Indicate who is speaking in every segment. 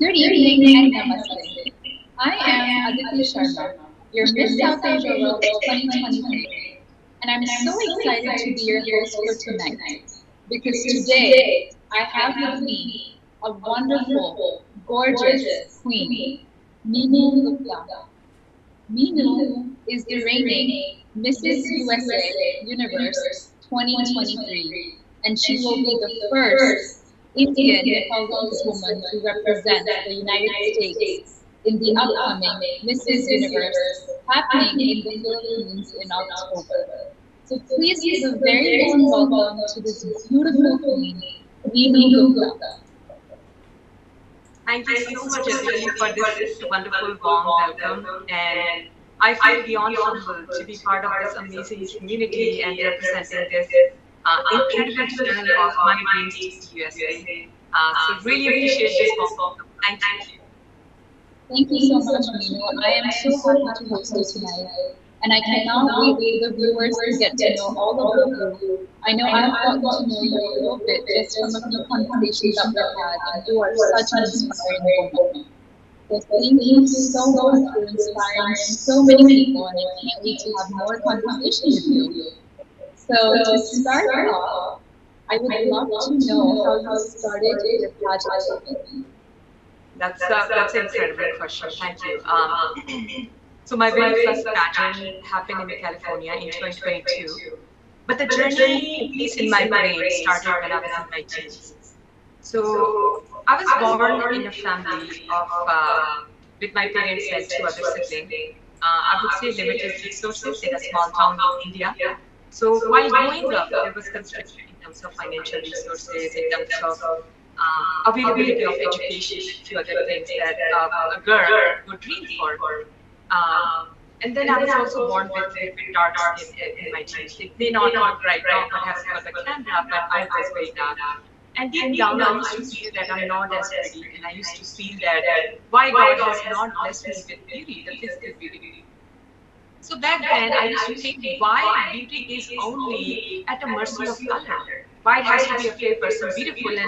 Speaker 1: Good evening and namaste. I am Aditi Sharma, your Miss South Asia World 2023, and I'm so excited to be your host for tonight because today I have with me a wonderful, gorgeous queen, Meenu Gupta. Meenu is the reigning Mrs. USA Universe 2023, and she will be the first Indian Nepalese woman to represent the United States in the upcoming Mrs. Universe happening in the Philippines in October. So please give a very warm welcome to this beautiful queen, Meenu Gupta.
Speaker 2: Thank you so much, Aditi, for this wonderful, warm welcome. And I feel beyond humbled to be part of this amazing community and representing this incredible channel of my dreams to the USA. So really appreciate this warm welcome. Thank you.
Speaker 1: Thank you so much, Meenu. I am so happy to host you tonight, and I cannot wait for the viewers to get to know all about you. I know I've gotten to know you a little bit just from a few conversations that we've had, and you are such an inspiring woman. So thank you so much for inspiring so many people, and I can't wait to have more conversation with you. So to start off, I would love to know how you started your pageant.
Speaker 2: That's an incredible question. Thank you. So my very first pageant happened in California in 2022. But the journey, at least in my brain, started when I was in my teens. So I was born in a family of, with my parents and two other siblings. I would say limited resources in a small town in India. So while growing up, there was constriction in terms of financial resources, in terms of availability of education, and a few other things that a girl would dream for. And then I was also born with dark skin in my teens. It may not look right now, perhaps for the camera, but I was very dark. And deep down, I used to feel that I'm not as pretty, and I used to feel that why God has not blessed me with beauty, the physical beauty. So back then, I used to think why beauty is only at the mercy of color. Why it has to be a fair person beautiful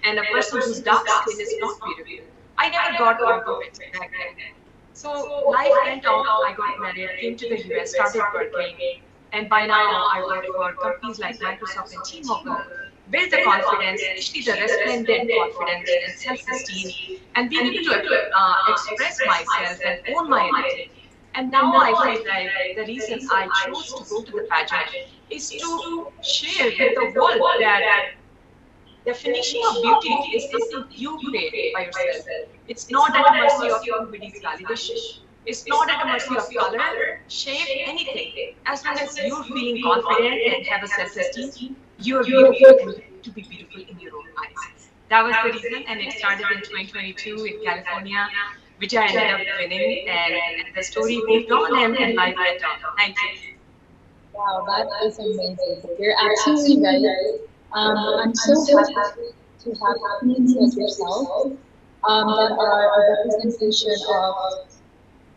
Speaker 2: and a person whose dark skin is not beautiful. I never got onto it back then. So life went on, I got married, came to the US, started working, and by now I work for companies like Microsoft and T-Mobile, built the confidence, especially the resplendent confidence and self-esteem, and being able to express myself and own my identity. And now I feel like the reason I chose to go to the pageant is to share with the world that definition of beauty is something you create by yourself. It's not at the mercy of anybody's validation. It's not at the mercy of color, shape, anything. As long as you're feeling confident and have a self-esteem, you're beautiful and to be beautiful in your own eyes. That was the reason, and it started in 2022 in California, which I ended up winning, and the story moved on and life went on. Thank you.
Speaker 1: Wow, that is amazing. You're absolutely right. I'm so happy to have queens like yourself that are a representation of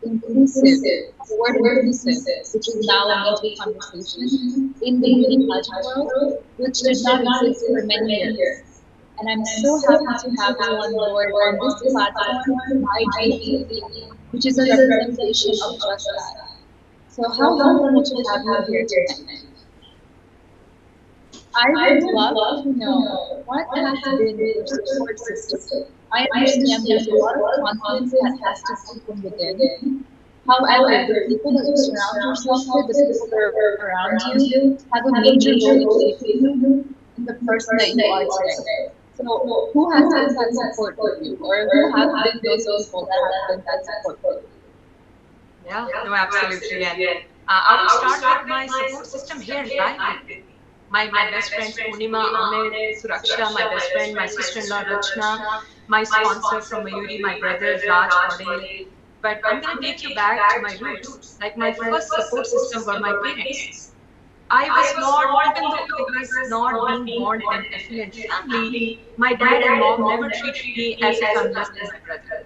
Speaker 1: inclusive, the word inclusive, which is now a major conversation in the beauty pageant world, which did not exist for many years. And I'm so happy to have you on board on this platform, IGTV, which is a representation of just that. So how wonderful to have you here tonight. I would love to know what has been your support system. I understand there's a lot of confidence that has to come from within. However, the people that you surround yourself with, the people that are around you, have a major role in shaping you in the person that you are today. So, who has been that support for you, or who have been those people that have been that support for you?
Speaker 2: Yeah, no, absolutely. And I will start with my support system here live with me. My best friends Purnima, Amir, Suraksha, my best friend, my sister-in-law Rachna, my sponsor from Mayuri, my brother Raj Paudel. But I'm going to take you back to my roots. Like my first support system were my parents. I was not, even though I was not being born in an affluent family, my dad and mom never treated me as if I'm less than my brother.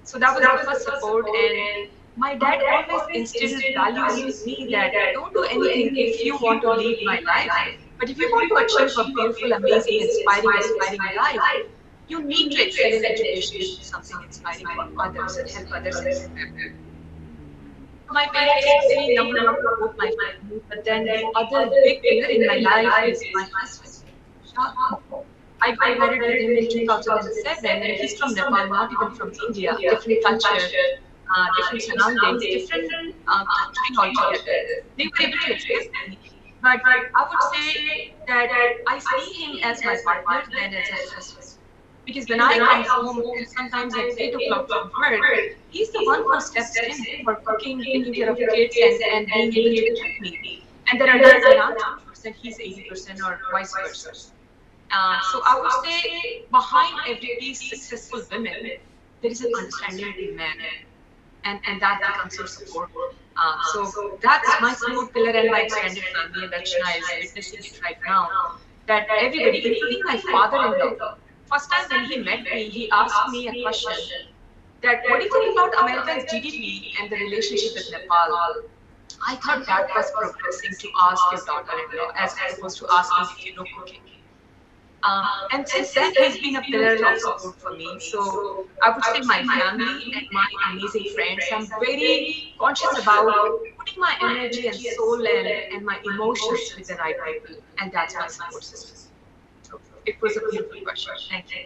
Speaker 2: So that was the first support, and my dad always instilled values with me that don't do anything if you want to lead my life. But if you want to achieve a beautiful, amazing, inspiring, aspiring life, You need to excel in education to do something inspiring for others and help others excel. So my parents are very number one support my family, but then the other big pillar in my life is my husband, Shah. I got married with him in 2007, and he's from Nepal, not even from India. Different culture, different surroundings, different country altogether. They were able to accept me, but I would say that I see him as my partner than as a husband. Because when I come home, and sometimes at 8 o'clock from work, he's the one who steps in for cooking, taking care of kids, and being able to help me. And there are days when I'm 20%, he's 80%, or vice versa. So I would say behind every successful woman, there is an understanding man, and that becomes your support. So that's my support pillar and my extended family, and Rachna is witnessing it right now. That everybody, including my father-in-law, first time when he met me, he asked me a question that, what do you think about Americans' GDP and the relationship with Nepal? I thought that was progressing to ask your daughter-in-law as opposed to asking if you know cooking. And since then, he's been a pillar of support for me. So I would say my family and my amazing friends, I'm very conscious about putting my energy and soul and my emotions with the right people. And that's my support system. So it was a beautiful question. Thank you.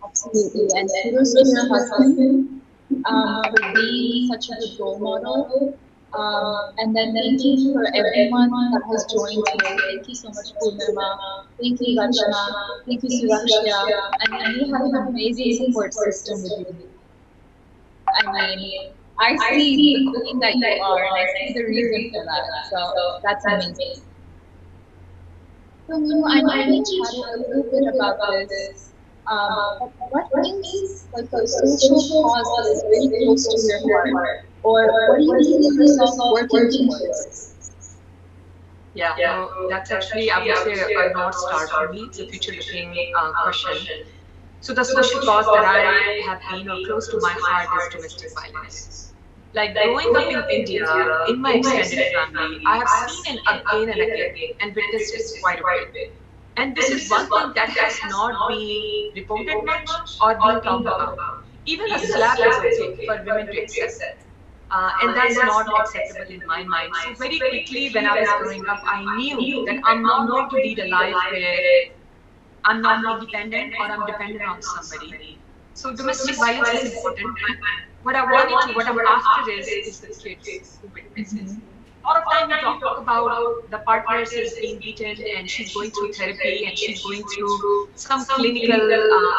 Speaker 1: Absolutely. And kudos to your husband for being such a good role model. And then thank you for everyone that has joined today. Thank you so much, Purnima. Thank you, Rachna. Thank you, Surakshya. And then you have an amazing support system with you. I mean, I see the queen that you are, and I see the reason for that. So that's amazing. So, Meenu, I know we chatted a little bit about this. But what is like a social cause that is very close to your heart? Or what do you see yourself working towards?
Speaker 2: Yeah, no, that's actually, I would say, a North Star for me. It's a future looking question. So, the social cause that I have been or close to my heart is domestic violence. Like growing up in India, in my extended family, I have seen it again and again and witnessed it quite a bit. And this is one thing that has not been reported much or been talked about. Even a slap is okay for women to accept. And that's not acceptable in my mind. So very quickly, when I was growing up, I knew that I'm not going to lead a life where I'm not independent or I'm dependent on somebody. So domestic violence is important, but what I'm after is the kids who witnesses. A lot of time we talk about the partners is being beaten and she's going through therapy and she's going through some clinical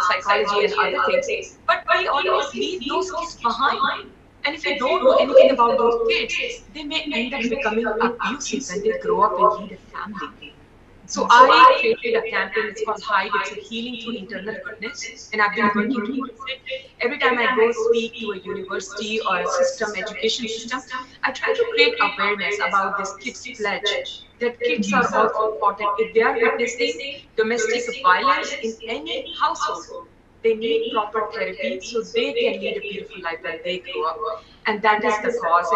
Speaker 2: psychology and other things, but we always leave those kids behind. And if we don't do anything about those kids, they may end up becoming abusive when they grow up and lead a family. So I created a campaign, it's called Hide, it's a healing through internal goodness, and I've been working towards it. Every time I go speak to a university or a system, education system, I try to create awareness about this kids pledge, that kids are also important. If they are witnessing domestic violence in any household, they need proper therapy so they can lead a beautiful life when they grow up. And that is the cause.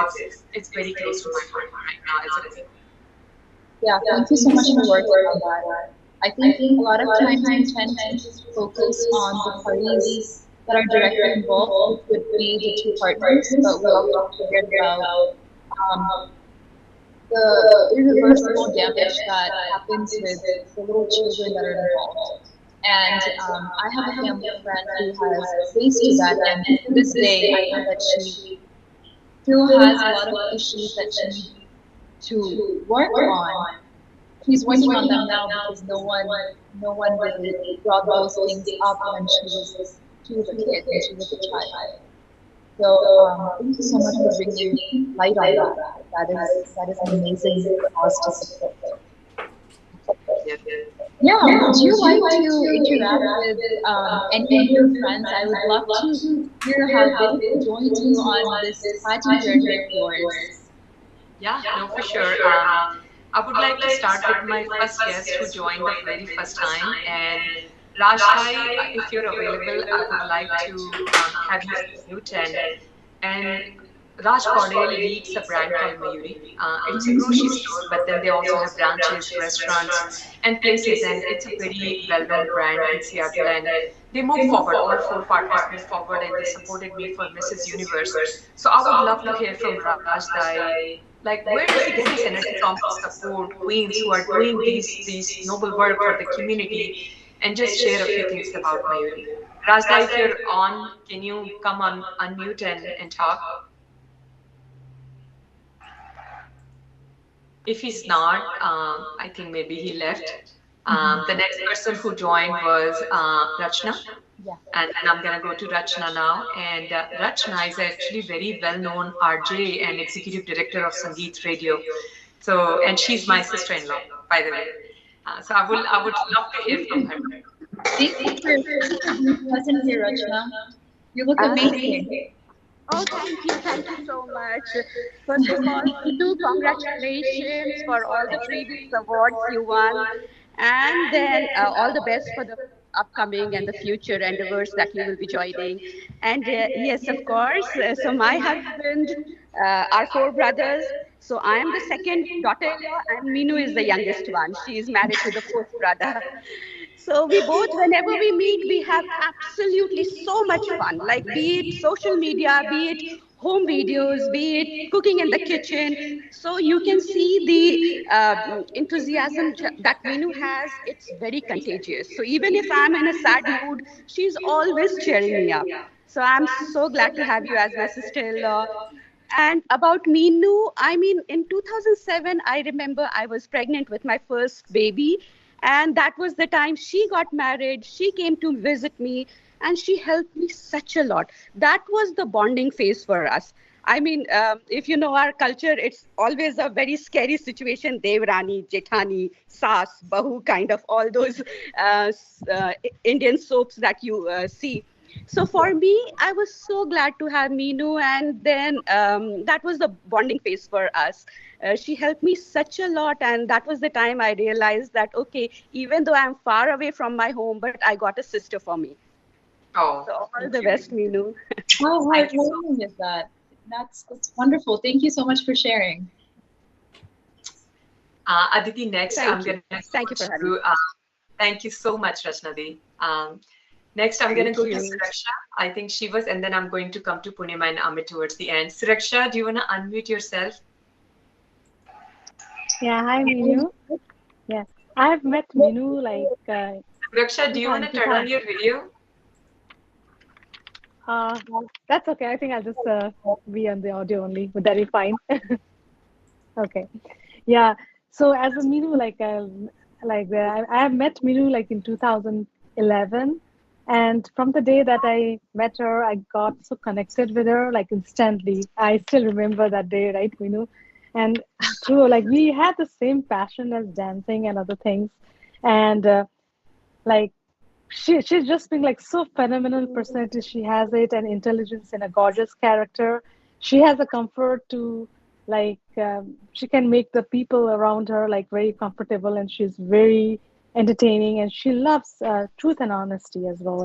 Speaker 2: It's very close to my heart right now as a woman.
Speaker 1: Yeah, thank you so much for working on that. I think a lot of times we tend to just focus on the parties that are directly involved, which would be the two partners, but we often forget about um, the irreversible damage that happens with the little children that are involved. And I have a family friend who has faced that, and to this day, I know that she still has a lot of issues that she needs to work on. She's working on them now because no one really brought those things up when she was a kid, when she was a child. So thank you so much for bringing light on that. That is an amazing cause to support. Yeah, would you like to interact with any of your friends? I would love to hear how they joined you on this exciting journey of yours.
Speaker 2: Yeah, no, for sure. I would like to start with my first guest who joined the very first time. And Rajbhai, if you're available, I would like to have you mute and Raj Caudale leads a brand called Mayuri. It's a grocery store, but then they also have branches, restaurants, and places, and it's a very well-known brand in Seattle. And they move forward. All four partners move forward, and they supported me for Mrs. Universe. So I would love to hear from Raj Dai, like where does he get his energy from to support queens who are doing these noble work for the community, and just share a few things about Mayuri. Rajda, if you're on, can you come on unmute and talk? If he's not, I think maybe he left. The next person who joined was Rachna.
Speaker 1: Yeah.
Speaker 2: And then I'm going to go to Rachna now. And Rachna is actually very well-known RJ and executive director of Sangeet Radio. So, and she's my sister-in-law, by the way. So I would love to hear from her.
Speaker 1: Thank you for being present here, Rachna. You look
Speaker 3: Thank
Speaker 1: amazing.
Speaker 3: Oh, thank you so much. First of all, Meenu, congratulations for all the previous awards you won, and then all the best for the upcoming and the future endeavors that you will be joining. And yes, of course. So my husband, our four brothers. So I am the second daughter-in-law, and Meenu is the youngest one. She is married to the fourth brother. So we both, whenever we meet, we have absolutely so much fun. Like be it social media, be it home videos, be it cooking in the kitchen. So you can see the enthusiasm that Meenu has. It's very contagious. So even if I'm in a sad mood, she's always cheering me up. So I'm so glad to have you as my sister-in-law. And about Meenu, I mean, in 2007, I remember I was pregnant with my first baby. And that was the time she got married. She came to visit me and she helped me such a lot. That was the bonding phase for us. I mean, if you know our culture, it's always a very scary situation. Devrani, Jethani, Saas, Bahu, kind of all those Indian soaps that you see. So for me, I was so glad to have Meenu, and then that was the bonding phase for us. She helped me such a lot, and that was the time I realized that okay, even though I'm far away from my home, but I got a sister for me.
Speaker 2: Oh,
Speaker 3: So all
Speaker 2: thank
Speaker 3: the
Speaker 2: you.
Speaker 3: best, Meenu.
Speaker 1: How
Speaker 2: Thank you so
Speaker 1: heartwarming is that? That's wonderful. Thank you so much for sharing.
Speaker 2: Aditi, next I'm
Speaker 3: Thank
Speaker 2: going
Speaker 3: you.
Speaker 2: to go
Speaker 3: Thank you for having
Speaker 2: to,
Speaker 3: me.
Speaker 2: thank you so much, Rachnadi. Next, I'm going to
Speaker 3: Thank
Speaker 2: go to
Speaker 3: you.
Speaker 2: Suraksha. I think she was, and then I'm going to come to Purnima and Amit towards the end. Suraksha, do you want to unmute yourself?
Speaker 4: Yeah, hi Meenu. Yeah, I've met Meenu like
Speaker 2: Suraksha, do you want to turn on
Speaker 4: 2000.
Speaker 2: your video?
Speaker 4: Uh, that's okay. I think I'll just be on the audio only. Would that be fine? Okay. Yeah. So as a Meenu, I have met Meenu like in 2011, and from the day that I met her, I got so connected with her like instantly. I still remember that day, right, Meenu? And true, like we had the same passion as dancing and other things, and like she's just been like so phenomenal personality. She has it and intelligence and a gorgeous character. She has a comfort to she can make the people around her like very comfortable, and she's very entertaining, and she loves truth and honesty as well.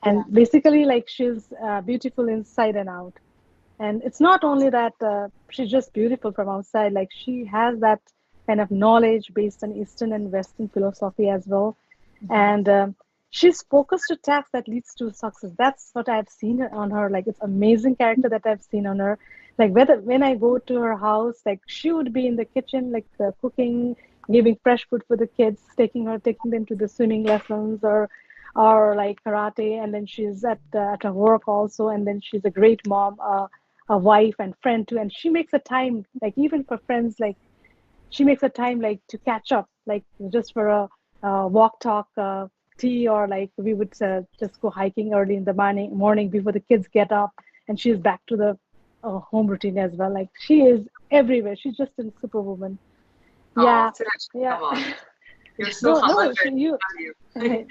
Speaker 4: And
Speaker 1: Yeah.
Speaker 4: basically like she's beautiful inside and out. And it's not only that she's just beautiful from outside, like she has that kind of knowledge based on Eastern and Western philosophy as well. And she's focused to tasks that leads to success. That's what I've seen on her. Like it's amazing character that I've seen on her. Like whether when I go to her house, like she would be in the kitchen, like cooking, giving fresh food for the kids, taking them to the swimming lessons or like karate, and then she's at her work also, and then she's a great mom, a wife and friend too, and she makes a time like even for friends, like she makes a time like to catch up, like just for a walk, talk, tea, or like we would just go hiking early in the morning before the kids get up, and she's back to the home routine as well. Like she is everywhere. She's just a superwoman.
Speaker 2: Oh,
Speaker 4: Yeah,
Speaker 2: Suraksha,
Speaker 4: yeah.
Speaker 2: come on. You're so
Speaker 4: No,
Speaker 2: humble,
Speaker 4: no,
Speaker 2: but
Speaker 4: you.
Speaker 2: I love you.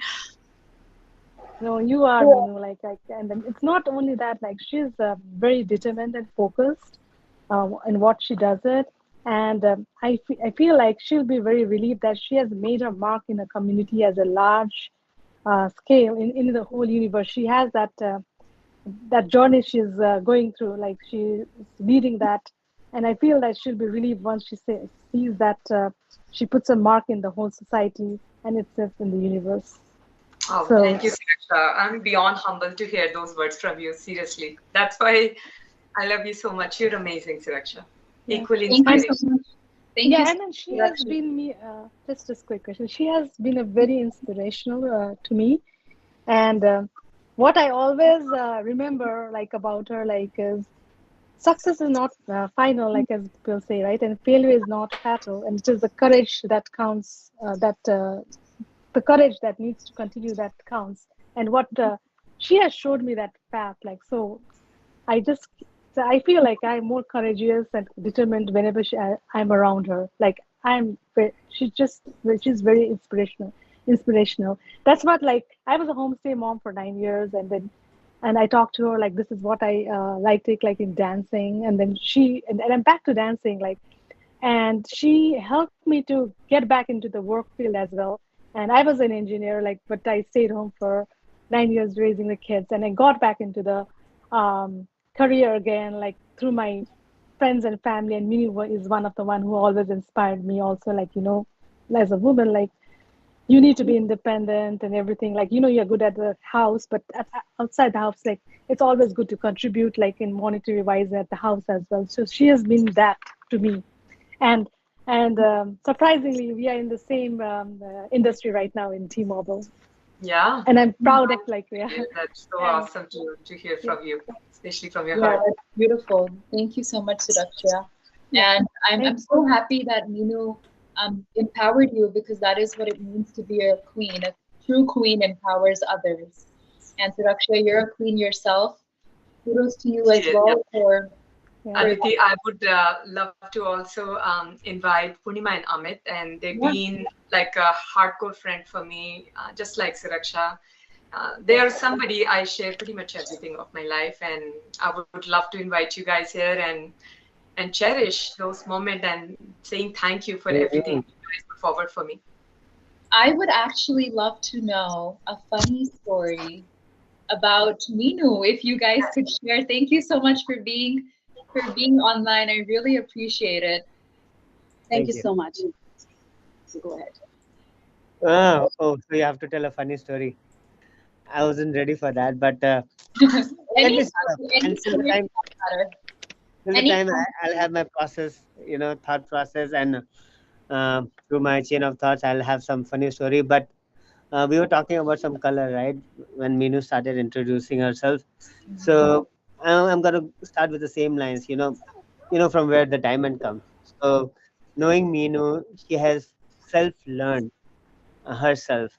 Speaker 4: No, you are, Meenu, and then it's not only that, like she's very determined and focused in what she does it. And I feel like she'll be very relieved that she has made her mark in the community as a large scale in the whole universe. She has that that journey she's going through. Like she's leading that, and I feel that she'll be relieved once sees that she puts a mark in the whole society and itself in the universe.
Speaker 2: Oh,
Speaker 4: So
Speaker 2: thank you, Siraksha. I'm beyond humbled to hear those words from you. Seriously. That's why I love you so much. You're amazing, Siraksha.
Speaker 4: yeah,
Speaker 2: Equally
Speaker 1: Thank you
Speaker 4: and
Speaker 1: so
Speaker 2: inspirational.
Speaker 1: much. Thank you
Speaker 4: yeah,
Speaker 1: so
Speaker 4: and then she
Speaker 1: much,
Speaker 4: has
Speaker 1: Rakshi.
Speaker 4: been me. Just a quick question. She has been a very inspirational to me, and what I always remember like about her like is success is not final, like as people say, right? And failure is not fatal, and it is the courage that counts. The courage that needs to continue that counts. And what she has showed me that path, like so, I just so I feel like I'm more courageous and determined whenever I'm around her. Like she's very inspirational. Inspirational. That's what like I was a homestay mom for 9 years, and I talked to her like this is what I like take like in dancing, and then and I'm back to dancing like, and she helped me to get back into the work field as well. And I was an engineer like, but I stayed home for 9 years raising the kids, and I got back into the career again like through my friends and family. And Meenu is one of the one who always inspired me also, like as a woman, like you need to be independent and everything, like you're good at the house, but outside the house like it's always good to contribute like in monetary wise at the house as well. So she has been that to me. And and surprisingly we are in the same industry right now in T-Mobile,
Speaker 2: Yeah.
Speaker 4: and I'm proud of like yeah.
Speaker 2: That's so
Speaker 4: And
Speaker 2: awesome to hear
Speaker 4: yeah,
Speaker 2: from you, especially from your
Speaker 1: Yeah,
Speaker 2: heart.
Speaker 1: that's beautiful. Thank you so much, Sudhaksha.
Speaker 4: yeah.
Speaker 1: And I'm
Speaker 4: And
Speaker 1: so happy that Meenu empowered you, because that is what it means to be a queen. A true queen empowers others. And Sudhaksha, you're a queen yourself. Kudos to you as
Speaker 2: Cheers. Yeah.
Speaker 1: well
Speaker 4: yeah,
Speaker 1: for
Speaker 2: Aditi, I would love to also invite Purnima and Amit, and they've
Speaker 1: yeah.
Speaker 2: been like a hardcore friend for me, just like Suraksha. They are somebody I share pretty much everything of my life, and I would love to invite you guys here and cherish those moments and saying thank you for everything
Speaker 5: Mhm.
Speaker 2: you guys put forward for me.
Speaker 1: I would actually love to know a funny story about Meenu, if you guys could share. Thank you so much for being online. I really appreciate it.
Speaker 3: Thank
Speaker 5: Thank
Speaker 3: you
Speaker 5: you.
Speaker 3: so much.
Speaker 1: Go ahead.
Speaker 5: Oh, so you have to tell a funny story. I wasn't ready for that, but let
Speaker 1: Any
Speaker 5: me start off.
Speaker 1: story, any
Speaker 5: And
Speaker 1: story doesn't matter.
Speaker 5: till the
Speaker 1: Any
Speaker 5: time I'll have my process, thought process, and through my chain of thoughts, I'll have some funny story. But we were talking about some color, right? When Meenu started introducing herself. So I'm gonna start with the same lines. From where the diamond comes. So knowing Meenu, she has self-learned herself.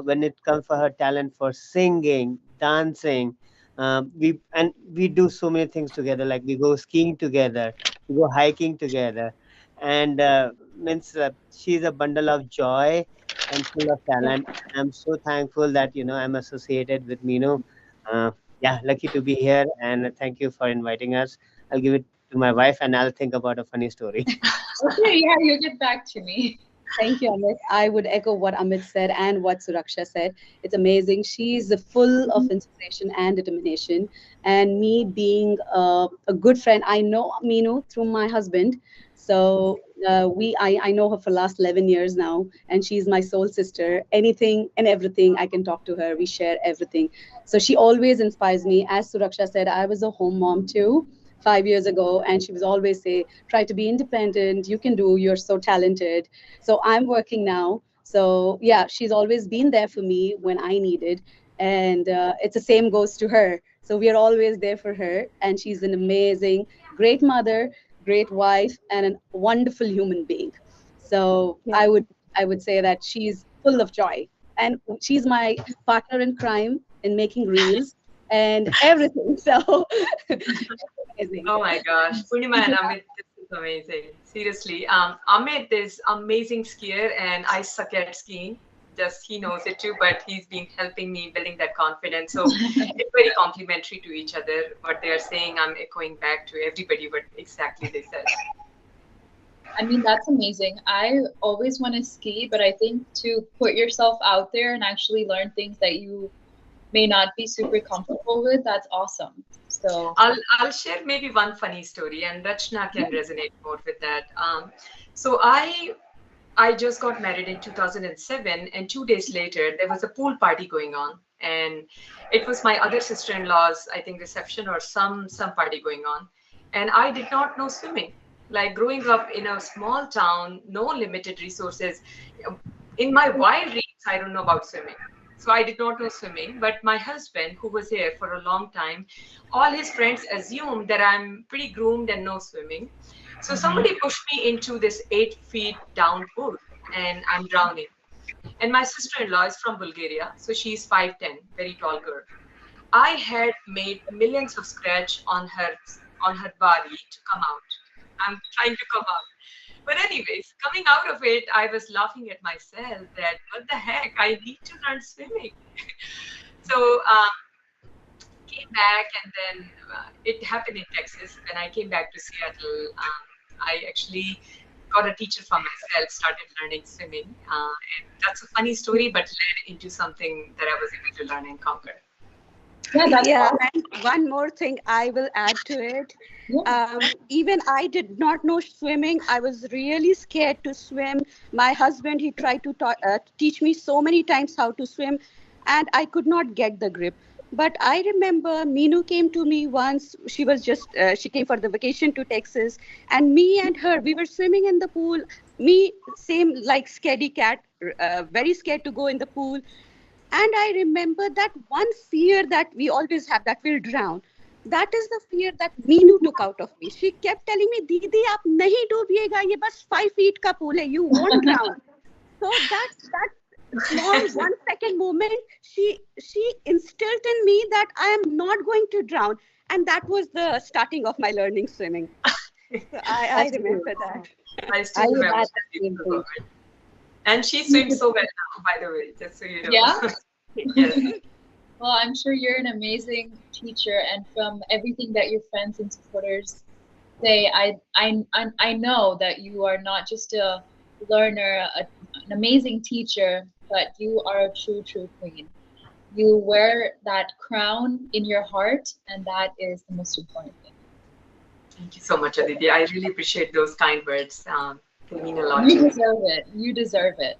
Speaker 5: When it comes for her talent for singing, dancing, we do so many things together. Like we go skiing together, we go hiking together, and means she's a bundle of joy and full of talent. And I'm so thankful that I'm associated with Meenu. Uh, yeah, lucky to be here, and thank you for inviting us. I'll give it to my wife, and I'll think about a funny story.
Speaker 1: Okay, yeah, you get back to me.
Speaker 3: Thank you, Amit. I would echo what Amit said and what Suraksha said. It's amazing. She's full of inspiration and determination. And me being a good friend, I know Meenu through my husband. So I know her for last 11 years now, and she's my soul sister. Anything and everything, I can talk to her. We share everything. So she always inspires me. As Suraksha said, I was a home mom too. 5 years ago, and she was always say, try to be independent, you can do, you're so talented. So I'm working now. So yeah, she's always been there for me when I needed, and it's the same goes to her. So we are always there for her, and she's an amazing, great mother, great wife, and a wonderful human being. So
Speaker 4: yeah.
Speaker 3: I would say that she's full of joy, and she's my partner in crime in making reels and everything. So amazing.
Speaker 2: Oh my gosh, Purnima and Amit, this is amazing. Seriously, Amit is amazing skier, and I suck at skiing. Just he knows it too, but he's been helping me building that confidence. So it's very complimentary to each other. What they are saying, I'm echoing back to everybody what exactly they said.
Speaker 1: I mean, that's amazing. I always want to ski, but I think to put yourself out there and actually learn things that you may not be super comfortable with, that's awesome. So
Speaker 2: I'll share maybe one funny story, and Rachna can resonate more with that. So I just got married in 2007, and 2 days later there was a pool party going on, and it was my other sister-in-law's, I think, reception or some party going on, and I did not know swimming. Like growing up in a small town, no limited resources. In my wild dreams, I don't know about swimming. So I did not know swimming, but my husband, who was here for a long time, all his friends assumed that I'm pretty groomed and know swimming. So somebody pushed me into this 8 feet down pool and I'm drowning. And my sister-in-law is from Bulgaria, so she's 5'10", very tall girl. I had made millions of scratch on her body to come out. I'm trying to come out. But anyways, coming out of it, I was laughing at myself that what the heck, I need to learn swimming. So came back, and then it happened in Texas. When I came back to Seattle, I actually got a teacher for myself, started learning swimming. And that's a funny story, but led into something that I was able to learn and conquer.
Speaker 1: yeah, that's
Speaker 3: Yeah,
Speaker 1: awesome.
Speaker 3: and one more thing I will add to it.
Speaker 1: Yeah.
Speaker 3: Even I did not know swimming. I was really scared to swim. My husband, he tried to teach me so many times how to swim, and I could not get the grip. But I remember Meenu came to me once. She came for the vacation to Texas, and me and her, we were swimming in the pool. Me, same like scaredy cat, very scared to go in the pool. And I remember that one fear that we always have, that we'll drown. That is the fear that Meenu took out of me. She kept telling me, Didi, aap nahi डूबिएगा, ये बस 5 feet का pool है, you won't drown. So that small 1 second moment, she instilled in me that I am not going to drown. And that was the starting of my learning swimming. So I
Speaker 1: That's
Speaker 3: remember
Speaker 1: beautiful.
Speaker 3: that.
Speaker 2: I
Speaker 1: I
Speaker 2: still
Speaker 1: would
Speaker 2: remember
Speaker 1: add
Speaker 2: that
Speaker 1: the same thing.
Speaker 2: moment. And she swims so well now, by the way, just so you know.
Speaker 1: Yeah.
Speaker 2: Yes.
Speaker 1: Well, I'm sure you're an amazing teacher, and from everything that your friends and supporters say, I know that you are not just a learner, an amazing teacher, but you are a true queen. You wear that crown in your heart, and that is the most important thing.
Speaker 2: Thank you so much, Aditi. I really appreciate those kind words. They mean a lot to
Speaker 1: You
Speaker 2: me.
Speaker 1: deserve it. You deserve it.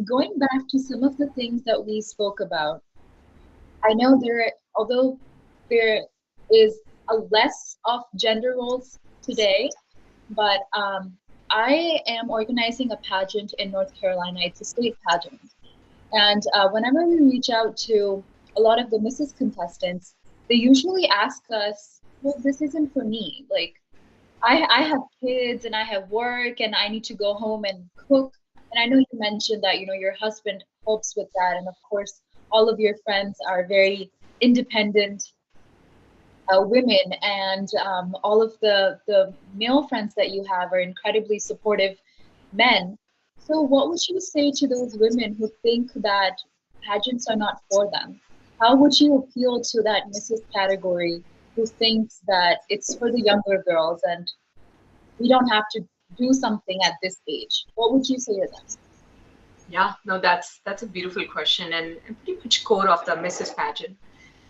Speaker 1: Going back to some of the things that we spoke about, I know although there is a less of gender roles today, but I am organizing a pageant in North Carolina. It's a state pageant. And whenever we reach out to a lot of the Mrs. contestants, they usually ask us, well, this isn't for me. Like, I have kids and I have work and I need to go home and cook. And I know you mentioned that, your husband helps with that. And of course, all of your friends are very independent women, and all of the male friends that you have are incredibly supportive men. So what would you say to those women who think that pageants are not for them? How would you appeal to that Mrs. category who thinks that it's for the younger girls and we don't have to do something at this age? What would you say to them?
Speaker 2: Yeah, no, that's a beautiful question, and pretty much core of the Mrs. pageant.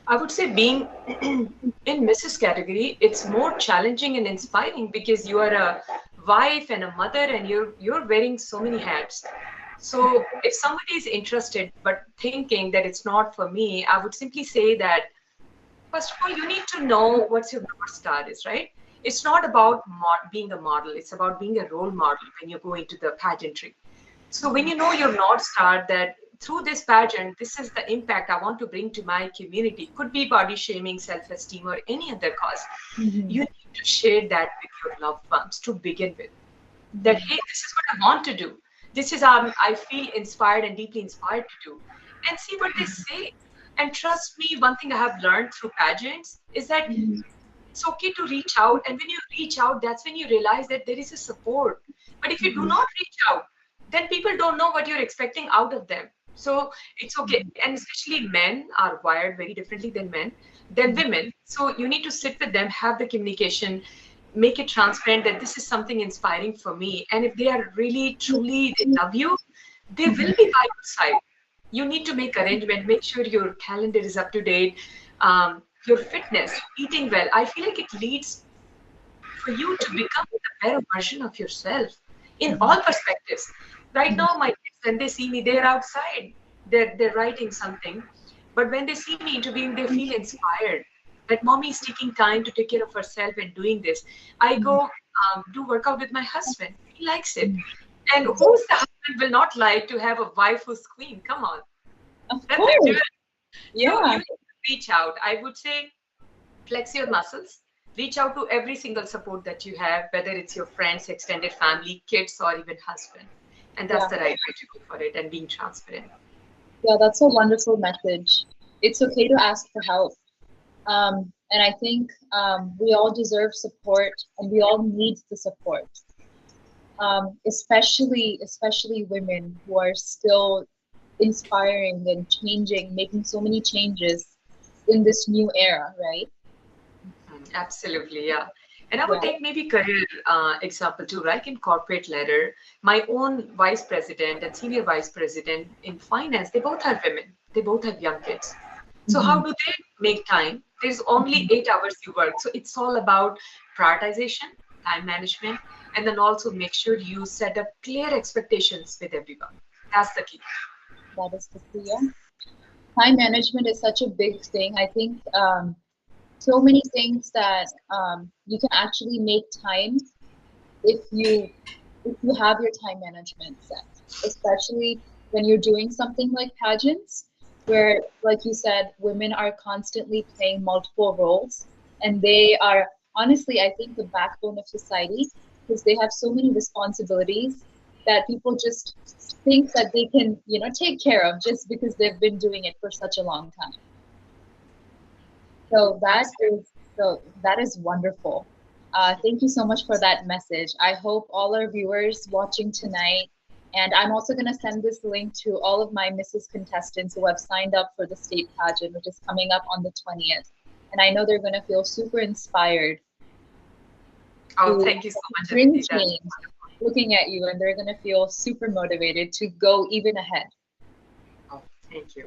Speaker 2: I would say being in Mrs. category, it's more challenging and inspiring because you are a wife and a mother, and you're wearing so many hats. So if somebody is interested but thinking that it's not for me, I would simply say that first of all, you need to know what's your North Star is, right? It's not about being a model. It's about being a role model when you go into the pageantry. So when you know your North Star, that through this pageant, this is the impact I want to bring to my community, could be body shaming, self-esteem, or any other cause. You need to share that with your loved ones to begin with. That, hey, this is what I want to do. This is I feel inspired and deeply inspired to do. And see what they say. And trust me, one thing I have learned through pageants is that it's okay to reach out. And when you reach out, that's when you realize that there is a support. But if you do not reach out, then people don't know what you're expecting out of them. So it's okay. And especially men are wired very differently than women. So you need to sit with them, have the communication, make it transparent that this is something inspiring for me. And if they are really, truly, they love you, they will be by your side. You need to make arrangement, make sure your calendar is up to date, your fitness, eating well. I feel like it leads for you to become the better version of yourself in
Speaker 1: Mhm.
Speaker 2: all perspectives. Right
Speaker 1: Mhm.
Speaker 2: now, my kids, when they see me, they're outside, they're writing something. But when they see me interviewing, they feel inspired that mommy is taking time to take care of herself and doing this. I
Speaker 1: Mhm.
Speaker 2: go do workout with my husband. He likes it.
Speaker 1: Mhm.
Speaker 2: And who's the husband will not like to have a wife who's queen? Come on.
Speaker 1: Of
Speaker 2: That's a
Speaker 1: course.
Speaker 2: good. You
Speaker 1: Yeah.
Speaker 2: need to reach out. I would say flex your muscles, reach out to every single support that you have, whether it's your friends, extended family, kids, or even husband. And that's
Speaker 1: Yeah.
Speaker 2: the right way to go for it, and being transparent.
Speaker 1: Yeah, that's a wonderful message. It's okay to ask for help. And I think we all deserve support and we all need the support. Especially women who are still inspiring and changing, making so many changes in this new era, right?
Speaker 2: Absolutely, yeah. And I would
Speaker 1: Yeah.
Speaker 2: take maybe career example too, right? In corporate ladder, my own vice president and senior vice president in finance, they both are women. They both have young kids. So how
Speaker 1: Mhm.
Speaker 2: do they make time? There's only 8 hours you work. So it's all about prioritization, time management, and then also make sure you set up clear expectations with everyone. That's the key.
Speaker 1: That is the key. Yeah. Time management is such a big thing. I think so many things that you can actually make time if you have your time management set, especially when you're doing something like pageants, where, like you said, women are constantly playing multiple roles, and they are honestly, I think, the backbone of society because they have so many responsibilities that people just think that they can, take care of just because they've been doing it for such a long time. So
Speaker 2: Absolutely.
Speaker 1: that is wonderful. Thank you so much for that message. I hope all our viewers watching tonight, and I'm also going to send this link to all of my Mrs. contestants who have signed up for the state pageant, which is coming up on the 20th. And I know they're going to feel super inspired
Speaker 2: Oh,
Speaker 1: to
Speaker 2: thank you so much,
Speaker 1: bring
Speaker 2: Aditi. That's
Speaker 1: change looking at you, and they're going to feel super motivated to go even ahead.
Speaker 2: oh, thank you.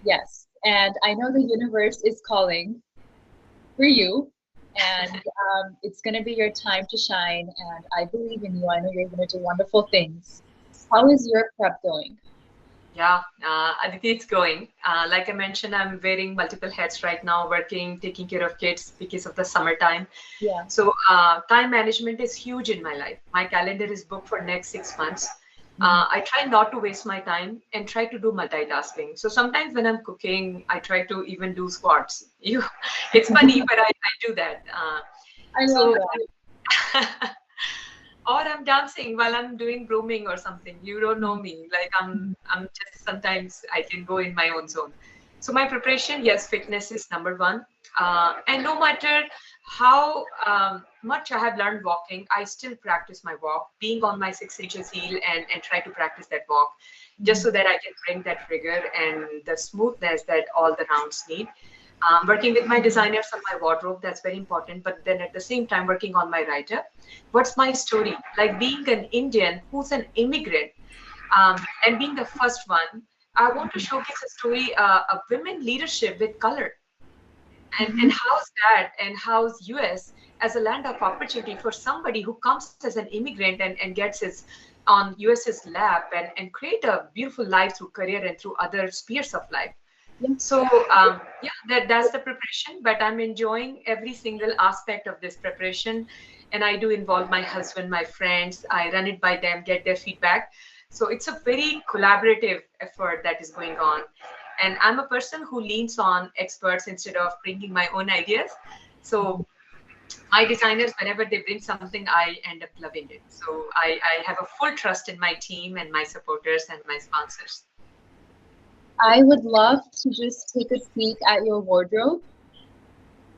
Speaker 1: Yes. And I know the universe is calling for you. And it's going to be your time to shine. And I believe in you. I know you're going to do wonderful things. How is your prep going?
Speaker 2: Yeah, Aditi, it's going. Like I mentioned, I'm wearing multiple hats right now, working, taking care of kids because of the summertime.
Speaker 1: Yeah.
Speaker 2: So time management is huge in my life. My calendar is booked for next 6 months.
Speaker 1: Mhm.
Speaker 2: I try not to waste my time and try to do multitasking. So sometimes when I'm cooking, I try to even do squats. It's funny, but I do that.
Speaker 1: I love
Speaker 2: So
Speaker 1: that.
Speaker 2: or I'm dancing while I'm doing grooming or something. You don't know
Speaker 1: Mhm.
Speaker 2: me. Like
Speaker 1: Mhm.
Speaker 2: I'm just sometimes I can go in my own zone. So my preparation, yes, fitness is number one. And no matter how much I have learned walking, I still practice my walk, being on my 6 inches heel and try to practice that walk just
Speaker 1: Mhm.
Speaker 2: so that I can bring that rigor and the smoothness that all the rounds need. Working with my designers on my wardrobe, that's very important. But then at the same time, working on my writer. What's my story? Like being an Indian who's an immigrant and being the first one, I want to showcase a story of women leadership with color. And
Speaker 1: Mhm.
Speaker 2: how's that and how's US as a land of opportunity for somebody who comes as an immigrant and gets his on US's lap and create a beautiful life through career and through other spheres of life.
Speaker 1: Yeah.
Speaker 2: So yeah, that's the preparation, but I'm enjoying every single aspect of this preparation. And I do involve my husband, my friends, I run it by them, get their feedback. So it's a very collaborative effort that is going on. And I'm a person who leans on experts instead of bringing my own ideas. So my designers, whenever they bring something, I end up loving it. So I have a full trust in my team and my supporters and my sponsors.
Speaker 1: I would love to just take a peek at your wardrobe.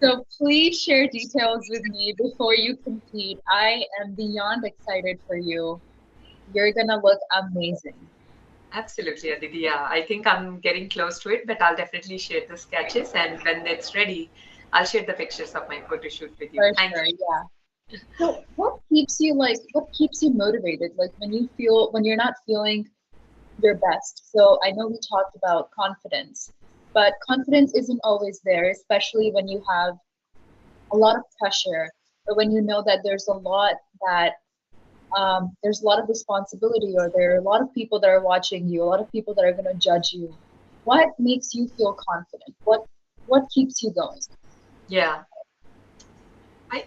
Speaker 1: So please share details with me before you compete. I am beyond excited for you. You're going to look amazing.
Speaker 2: Absolutely, Aditi. Yeah, I think I'm getting close to it, but I'll definitely share the sketches. And when it's ready, I'll share the pictures of my photo shoot with you.
Speaker 1: For
Speaker 2: Thank
Speaker 1: sure.
Speaker 2: you.
Speaker 1: Yeah. So what keeps you motivated? Like when you're not feeling your best. So I know we talked about confidence, but confidence isn't always there, especially when you have a lot of pressure, or when you know that that there's a lot of responsibility, or there are a lot of people that are watching you, a lot of people that are going to judge you. What makes you feel confident? What keeps you going?
Speaker 2: Yeah.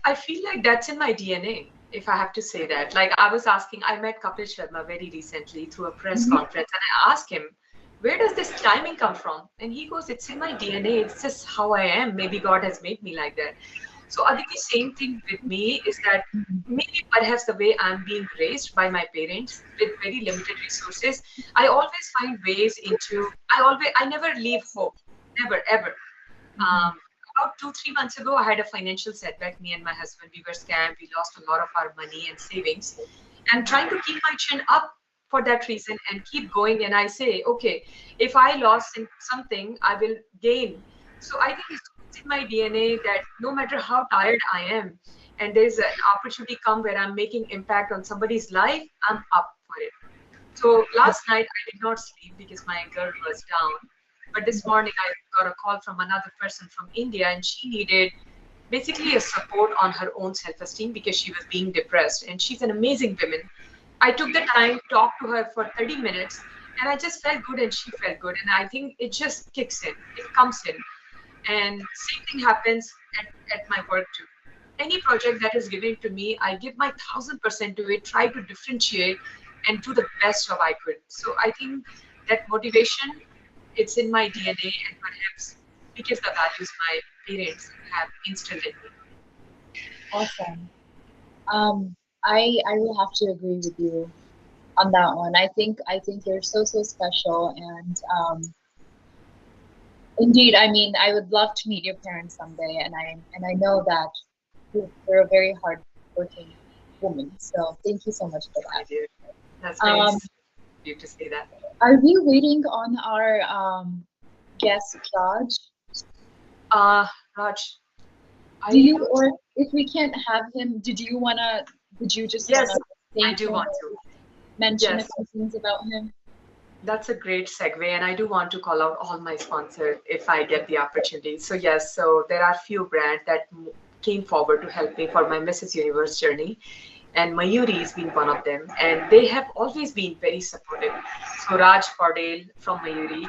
Speaker 2: I feel like that's in my DNA, if I have to say that. Like I was asking, I met Kapil Sharma very recently through a press
Speaker 1: Mhm.
Speaker 2: conference, and I asked him, where does this climbing come from? And he goes, it's in my DNA. It's just how I am. Maybe God has made me like that. So Aditi, same thing with me is that maybe perhaps the way I'm being raised by my parents with very limited resources, I always find ways into, I never leave hope. Never, ever.
Speaker 1: Mhm.
Speaker 2: About 2, 3 months ago, I had a financial setback. Me and my husband, we were scammed. We lost a lot of our money and savings. And trying to keep my chin up for that reason and keep going. And I say, okay, if I lost something, I will gain. So I think it's in my DNA that no matter how tired I am, and there's an opportunity come where I'm making impact on somebody's life, I'm up for it. So last night I did not sleep because my girl was down. But this morning I got a call from another person from India, and she needed basically a support on her own self-esteem because she was being depressed. And she's an amazing woman. I took the time, talked to her for 30 minutes, and I just felt good and she felt good. And I think it just kicks in, it comes in. And same thing happens at my work too. Any project that is given to me, I give my 1,000% to it, try to differentiate and do the best job I could. So I think that motivation, it's in my DNA, and perhaps because the values my parents have instilled in me.
Speaker 1: Awesome. Um, I will have to agree with you on that one. I think you're so special, and indeed, I mean, I would love to meet your parents someday, and I know that you're a very hardworking woman. So thank you so much for
Speaker 2: I
Speaker 1: that.
Speaker 2: do. That's very
Speaker 1: Um,
Speaker 2: sweet of you to say that.
Speaker 1: are we waiting on our guest, Raj?
Speaker 2: Uh, Raj, are
Speaker 1: Do you,
Speaker 2: you?
Speaker 1: or if we can't have him, did you just
Speaker 2: Yes,
Speaker 1: wanna
Speaker 2: I
Speaker 1: thank
Speaker 2: do
Speaker 1: him
Speaker 2: want
Speaker 1: or
Speaker 2: to.
Speaker 1: mention a
Speaker 2: Yes,
Speaker 1: few things about him?
Speaker 2: that's a great segue, and I do want to call out all my sponsors if I get the opportunity. So yes, so there are few brands that came forward to help me for my Mrs. Universe journey, and Mayuri has been one of them, and they have always been very supportive. So Raj Paudel from Mayuri,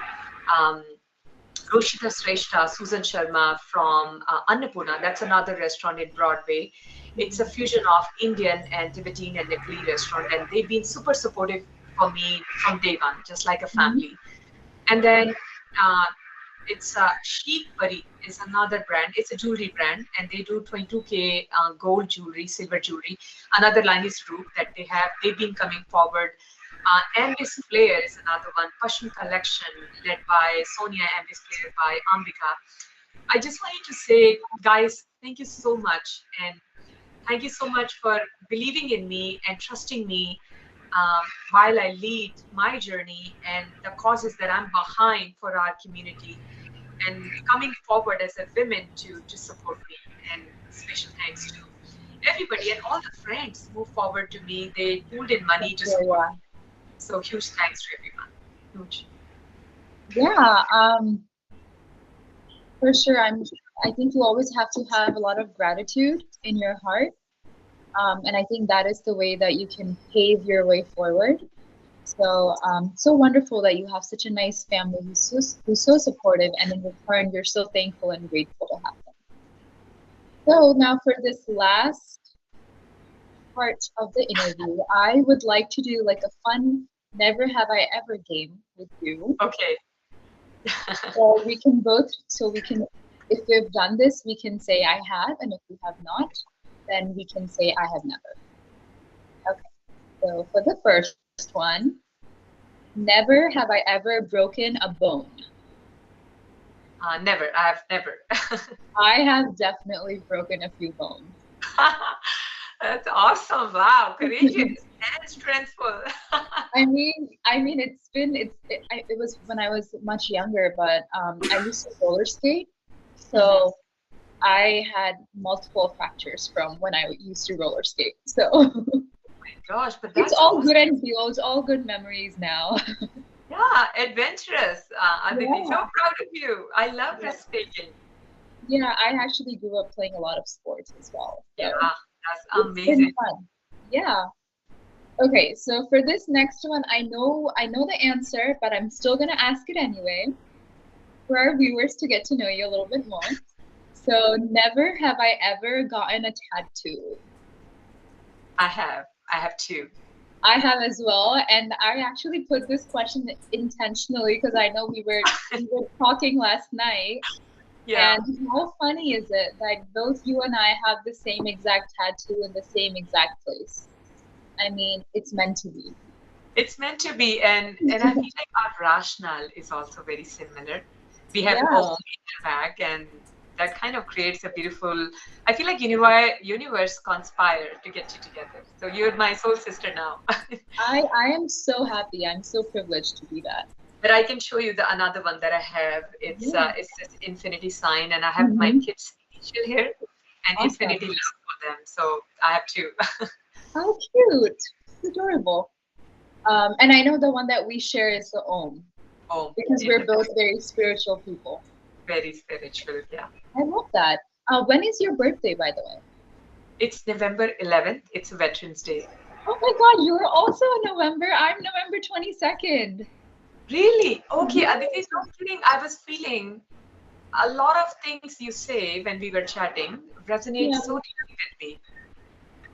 Speaker 2: um, Roshita Sreshta, Susan Sharma from Annapurna. That's another restaurant in Broadway. It's a fusion of Indian and Tibetan and Nepali restaurant, and they've been super supportive for me from day one, just like a
Speaker 1: Mhm.
Speaker 2: family. And then uh, it's Chic Pari is another brand. It's a jewelry brand, and they do 22K gold jewelry, silver jewelry. Another line is Roop that they have. They've been coming forward. Ambis Flair is another one. Passion Collection, led by Sonia, Ambis Flair by Ambika. I just wanted to say, guys, thank you so much, and thank you so much for believing in me and trusting me while I lead my journey and the causes that I'm behind for our community, and coming forward as a woman to support me. And special thanks to everybody and all the friends who forward to me. They pulled in money to
Speaker 1: So
Speaker 2: support
Speaker 1: yeah,
Speaker 2: me. So huge thanks to everyone. Huge.
Speaker 1: yeah. For sure. I think you always have to have a lot of gratitude in your heart, and I think that is the way that you can pave your way forward. So, so wonderful that you have such a nice family who's so supportive, and in return, you're so thankful and grateful to have them. So now for this last part of the interview, I would like to do like a fun never have I ever game with you.
Speaker 2: Okay.
Speaker 1: So we can, if we've done this, we can say I have, and if we have not, then we can say I have never. Okay. So for the first one, never have I ever broken a bone.
Speaker 2: Never. I have never.
Speaker 1: I have definitely broken a few bones.
Speaker 2: That's awesome. Wow. Courageous and strengthful.
Speaker 1: It was when I was much younger, but I used to roller skate,
Speaker 2: Mhm.
Speaker 1: so I had multiple fractures from when I used to roller skate. So
Speaker 2: Gosh, but
Speaker 1: it's
Speaker 2: that's
Speaker 1: all
Speaker 2: awesome.
Speaker 1: good and feel. It's all good memories now.
Speaker 2: Yeah, adventurous, Aditi. So
Speaker 1: Yeah.
Speaker 2: proud of you. I love risk taking.
Speaker 1: Yeah, I actually grew up playing a lot of sports as well.
Speaker 2: Yeah,
Speaker 1: So
Speaker 2: that's
Speaker 1: it's been
Speaker 2: amazing.
Speaker 1: fun. Yeah. Okay, so for this next one, I know the answer, but I'm still gonna ask it anyway for our viewers to get to know you a little bit more. So never have I ever gotten a tattoo.
Speaker 2: I have. I have two.
Speaker 1: I have as well, and I actually put this question intentionally because I know we were talking last night.
Speaker 2: Yeah.
Speaker 1: And how funny is it that both you and I have the same exact tattoo in the same exact place? I mean, it's meant to be.
Speaker 2: It's meant to be, and I feel like our rationale is also very similar. We have
Speaker 1: Yeah,
Speaker 2: Om in the back, and that kind of creates a beautiful. I feel like universe conspire to get you together. So you're my soul sister now.
Speaker 1: I am so happy. I'm so privileged to be that.
Speaker 2: But I can show you the another one that I have.
Speaker 1: Yeah.
Speaker 2: It's this infinity sign, and I have my
Speaker 1: Hmm.
Speaker 2: kids' initial here, and
Speaker 1: Awesome.
Speaker 2: infinity love for them. So I have two.
Speaker 1: How cute. It's adorable. And I know the one that we share is the Om
Speaker 2: Om
Speaker 1: because
Speaker 2: in
Speaker 1: we're
Speaker 2: the
Speaker 1: both
Speaker 2: back.
Speaker 1: very spiritual people.
Speaker 2: Very spiritual. Yeah.
Speaker 1: I love that. When is your birthday, by the way?
Speaker 2: It's November 11th. It's Veterans Day.
Speaker 1: Oh my God, you're also in November. I'm November 22nd.
Speaker 2: Really? Okay, Aditi,
Speaker 1: Yes.
Speaker 2: not kidding. I was feeling a lot of things you say when we were chatting resonate
Speaker 1: Yeah,
Speaker 2: so deeply with me.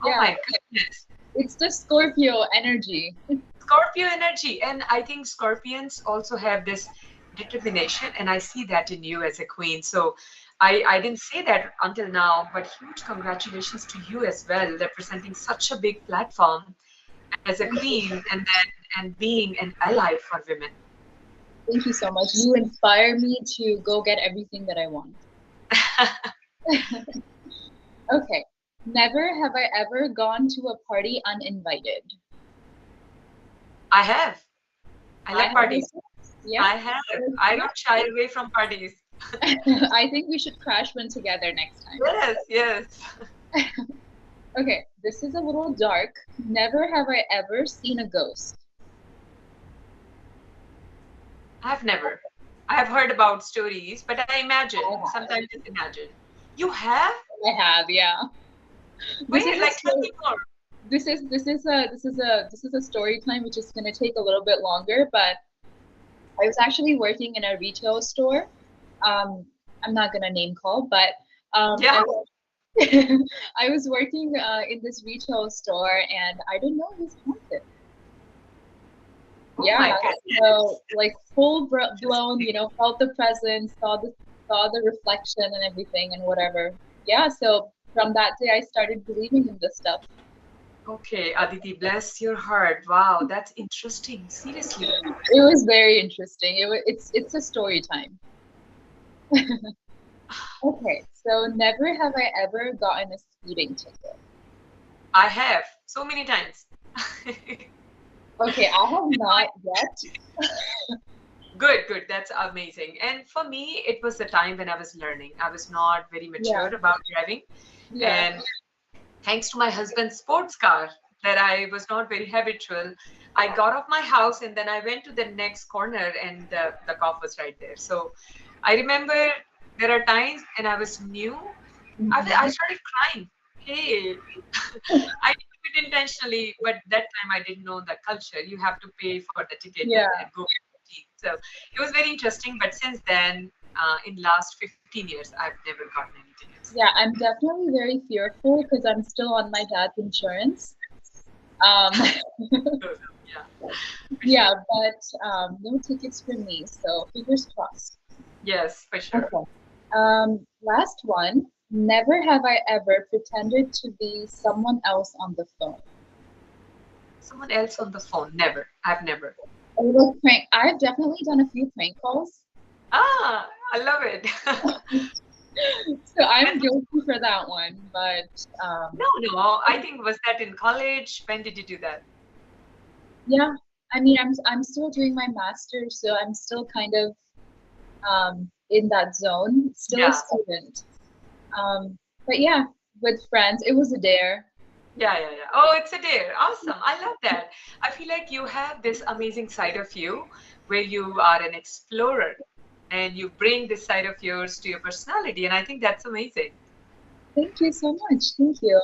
Speaker 2: Oh
Speaker 1: yeah.
Speaker 2: my goodness.
Speaker 1: It's the Scorpio energy.
Speaker 2: Scorpio energy. And I think Scorpions also have this determination, and I see that in you as a queen. So I didn't say that until now, but huge congratulations to you as well, representing such a big platform as a
Speaker 1: Thank you.
Speaker 2: queen and being an ally for women.
Speaker 1: Thank you so much. You inspire me to go get everything that I want. Okay. Never have I ever gone to a party uninvited.
Speaker 2: I have. I
Speaker 1: I
Speaker 2: love
Speaker 1: have
Speaker 2: parties.
Speaker 1: as well. Yeah.
Speaker 2: I have. I
Speaker 1: Yeah.
Speaker 2: don't shy away from parties.
Speaker 1: I think we should crash one together next time.
Speaker 2: Yes, yes.
Speaker 1: Okay, this is a little dark. Never have I ever seen a ghost.
Speaker 2: I've never. I have heard about stories, but I
Speaker 1: I
Speaker 2: imagine,
Speaker 1: have.
Speaker 2: sometimes just imagine. You have?
Speaker 1: I have, yeah. This is
Speaker 2: Where?
Speaker 1: a
Speaker 2: Like, tell
Speaker 1: story.
Speaker 2: me more.
Speaker 1: This is a story time which is going to take a little bit longer, but I was actually working in a retail store. Um, I'm not gonna name call, but
Speaker 2: Yeah.
Speaker 1: I was I was working in this retail store, and I didn't know it was haunted.
Speaker 2: Oh
Speaker 1: Yeah,
Speaker 2: my goodness.
Speaker 1: so like blown, felt the presence, saw the reflection and everything and whatever. Yeah, so from that day, I started believing in this stuff.
Speaker 2: Okay, Aditi, bless your heart. Wow, that's interesting. Seriously.
Speaker 1: It was very interesting. It's a story time. Okay, so never have I ever gotten a speeding ticket.
Speaker 2: I have so many times.
Speaker 1: Okay, I have not yet.
Speaker 2: Good, good. That's amazing. And for me, it was the time when I was learning. I was not very
Speaker 1: Yeah,
Speaker 2: mature about driving.
Speaker 1: yeah,
Speaker 2: And thanks to my husband's sports car that I was not very habitual, I got off my house and then I went to the next corner and the cop was right there. So I remember there are times and I was new. I
Speaker 1: hmm,
Speaker 2: started crying. Hey, I didn't do it intentionally, but that time I didn't know the culture. You have to pay for the ticket
Speaker 1: yeah,
Speaker 2: and go get the seat. So it was very interesting. But since then, in last 15 years, I've never gotten any tickets.
Speaker 1: yeah. I'm definitely very fearful because I'm still on my dad's insurance. Um,
Speaker 2: So, yeah, for
Speaker 1: yeah,
Speaker 2: sure.
Speaker 1: but no tickets for me, so fingers crossed.
Speaker 2: Yes, for sure.
Speaker 1: Okay. Last one. Never have I ever pretended to be someone else on the phone.
Speaker 2: Someone else on the phone. Never. I've never.
Speaker 1: A little prank. I've definitely done a few prank calls,
Speaker 2: Ah, I love it.
Speaker 1: so I'm
Speaker 2: And
Speaker 1: guilty for that one. But
Speaker 2: no, no. I think was that in college? When did you do that?
Speaker 1: yeah, I mean, I'm still doing my master's, so I'm still kind of in that zone. Still a
Speaker 2: Yeah.
Speaker 1: student. But yeah, with friends, it was a dare.
Speaker 2: Yeah, yeah, yeah. Oh, it's a dare. Awesome. I love that. I feel like you have this amazing side of you where you are an explorer and you bring this side of yours to your personality. And I think that's amazing.
Speaker 1: Thank you so much. Thank you.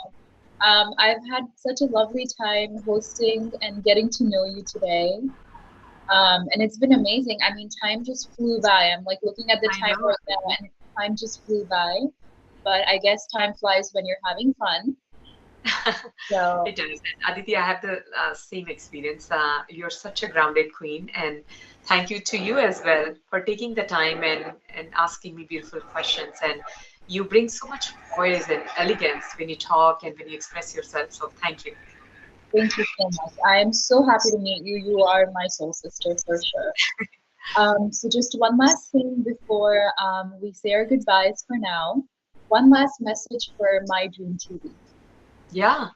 Speaker 1: I've had such a lovely time hosting and getting to know you today. And it's been amazing. I mean, time just flew by. I'm like looking at the
Speaker 2: I
Speaker 1: time
Speaker 2: know.
Speaker 1: right now, and time just flew by. But I guess time flies when you're having fun. So
Speaker 2: It does. And Aditi, I have the same experience. You're such a grounded queen, and thank you to you as well for taking the time and asking me beautiful questions. And you bring so much poise and elegance when you talk and when you express yourself. So thank you.
Speaker 1: thank you so much. I am so happy to meet you. You are my soul sister for sure. So just one last thing before we say our goodbyes for now. One last message for My Dream TV.
Speaker 2: Yeah.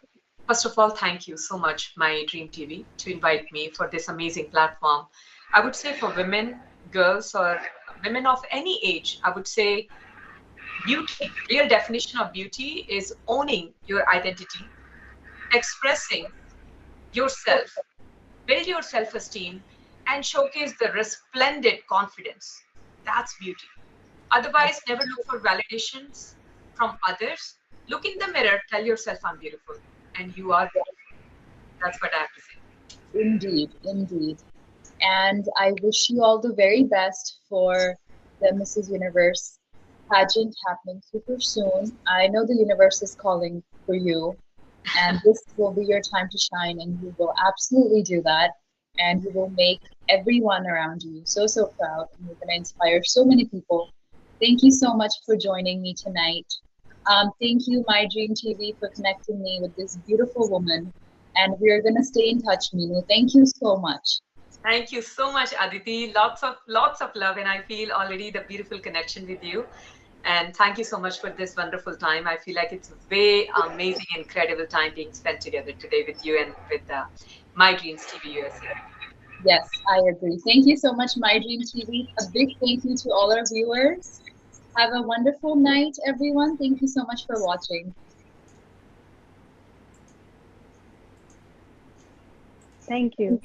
Speaker 2: First of all, thank you so much, My Dream TV, to invite me for this amazing platform. I would say for women, girls, or women of any age, I would say beauty, real definition of beauty is owning your identity, expressing yourself, build your self esteem, and showcase the resplendent confidence. That's beauty. Otherwise, never look for validations from others. Look in the mirror, tell yourself, I'm beautiful, and you are beautiful. That's what I have to say.
Speaker 1: Indeed, indeed. And I wish you all the very best for the Mrs. Universe pageant happening super soon. I know the universe is calling for you, and this will be your time to shine, and you will absolutely do that. And you will make everyone around you so, so proud, and you're going to inspire so many people. Thank you so much for joining me tonight. Thank you, My Dream TV, for connecting me with this beautiful woman. And we are going to stay in touch, Meenu. Thank you so much.
Speaker 2: Thank you so much, Aditi. Lots of love, and I feel already the beautiful connection with you. And thank you so much for this wonderful time. I feel like it's a very amazing, incredible time being spent together today with you and with My Dreams TV USA.
Speaker 1: Yes, I agree. Thank you so much, My Dream TV. A big thank you to all our viewers. Have a wonderful night, everyone. Thank you so much for watching.
Speaker 4: Thank you.